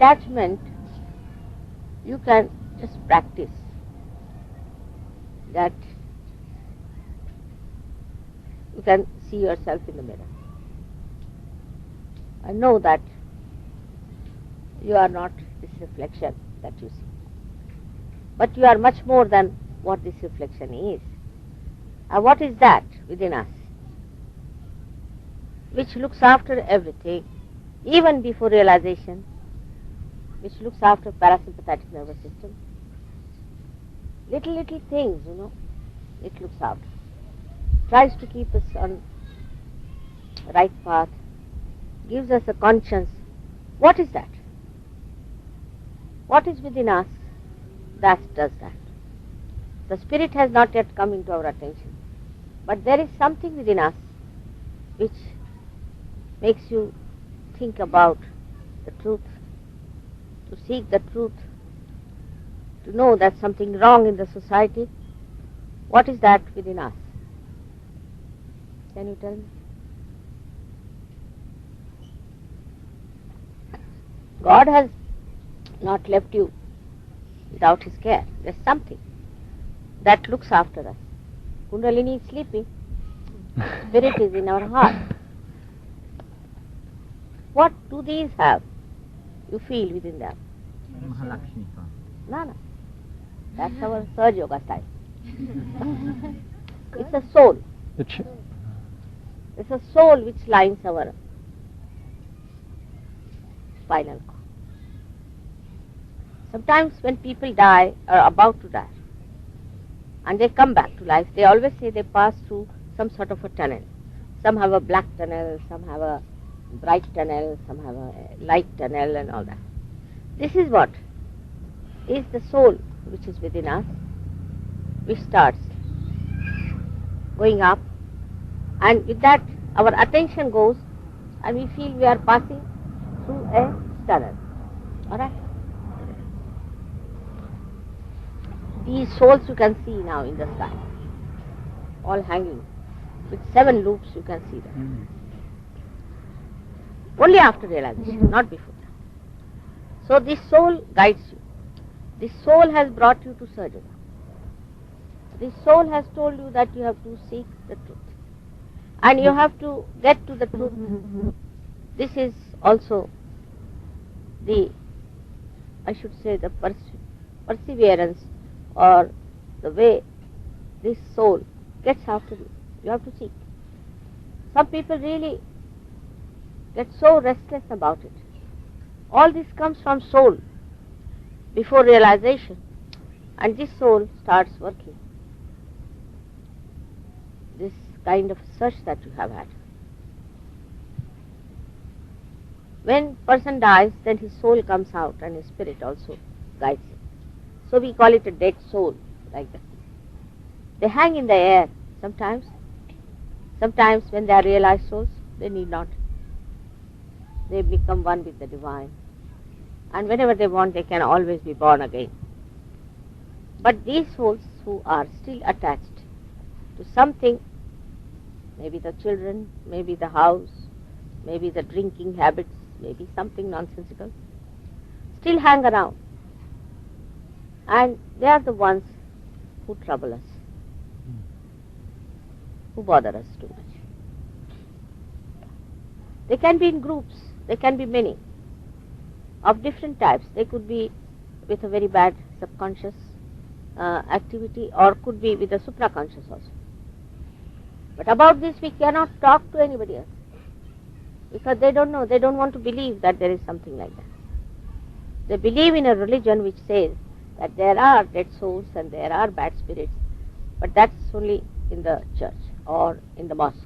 detachment you can just practice. That you can see yourself in the mirror and know that you are not this reflection that you see, but you are much more than what this reflection is. And what is that within us which looks after everything, even before realization, which looks after parasympathetic nervous system? Little things, it looks after. Tries to keep us on the right path, gives us a conscience. What is that? What is within us that does that? The spirit has not yet come into our attention, but there is something within us which makes you think about the truth, to seek the truth, to know that something wrong in the society. What is that within us? Can you tell me? God has not left you without his care. There's something that looks after us. Kundalini is sleeping. Spirit is in our heart. What do these have? You feel within them. Mahalakshmi. No. That's our Surge Yoga style. It's a soul. It's a soul which lines our spinal cord. Sometimes when people die or are about to die and they come back to life, they always say they pass through some sort of a tunnel. Some have a black tunnel, some have a bright tunnel, some have a light tunnel and all that. This is what is the soul which is within us, which starts going up, and with that our attention goes and we feel we are passing through a tunnel. Alright? These souls you can see now in the sky, all hanging with 7 loops. You can see them. Only after realization, not before that. So this soul guides you. This soul has brought you to Surge Yoga. This soul has told you that you have to seek the truth. And you have to get to the truth. This is also the, I should say, the perseverance or the way this soul gets after you. You have to seek. Some people really get so restless about it. All this comes from soul before realization, and this soul starts working. This kind of search that you have had. When person dies, then his soul comes out and his spirit also guides him. So we call it a dead soul, like that. They hang in the air sometimes. Sometimes when they are realized souls, they need not. They become one with the divine. And whenever they want, they can always be born again. But these souls who are still attached to something, maybe the children, maybe the house, maybe the drinking habits, maybe something nonsensical, still hang around. And they are the ones who trouble us, who bother us too much. They can be in groups, they can be many, of different types. They could be with a very bad subconscious activity, or could be with a supraconscious also. But about this we cannot talk to anybody else, because they don't know, they don't want to believe that there is something like that. They believe in a religion which says that there are dead souls and there are bad spirits, but that's only in the church or in the mosque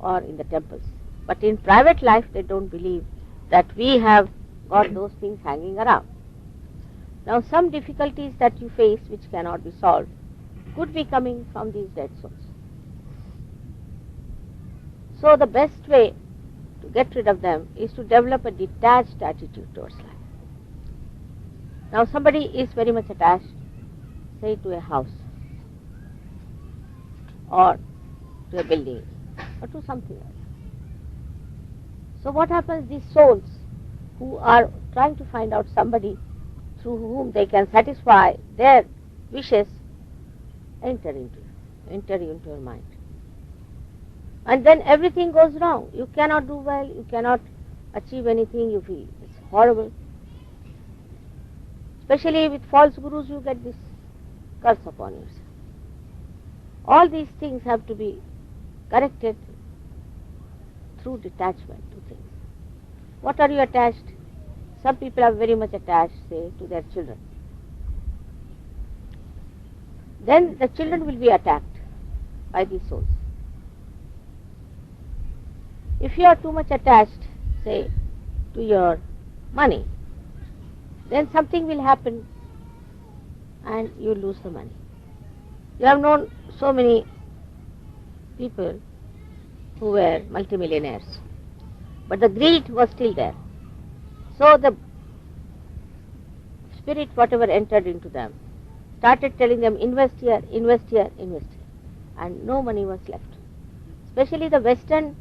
or in the temples. But in private life they don't believe that we have got those things hanging around. Now some difficulties that you face which cannot be solved could be coming from these dead souls. So the best way to get rid of them is to develop a detached attitude towards life. Now somebody is very much attached, say, to a house or to a building or to something else. So what happens, these souls who are trying to find out somebody through whom they can satisfy their wishes, enter into your mind. And then everything goes wrong. You cannot do well, you cannot achieve anything, you feel it's horrible. Especially with false gurus, you get this curse upon yourself. All these things have to be corrected through detachment to things. What are you attached? Some people are very much attached, say, to their children. Then the children will be attacked by these souls. If you are too much attached, say, to your money, then something will happen and you lose the money. You have known so many people who were multimillionaires, but the greed was still there. So the spirit, whatever entered into them, started telling them, invest here, invest here, invest here, and no money was left. Especially the Western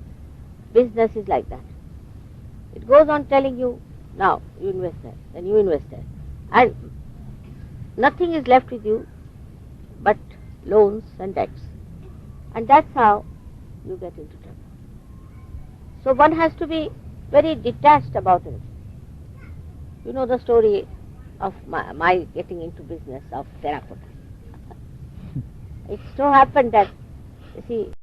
business is like that. It goes on telling you, now you invest there, then you invest there, and nothing is left with you but loans and debts. And that's how you get into trouble. So one has to be very detached about it. You know the story of my getting into business of terracotta. It so happened that, you see,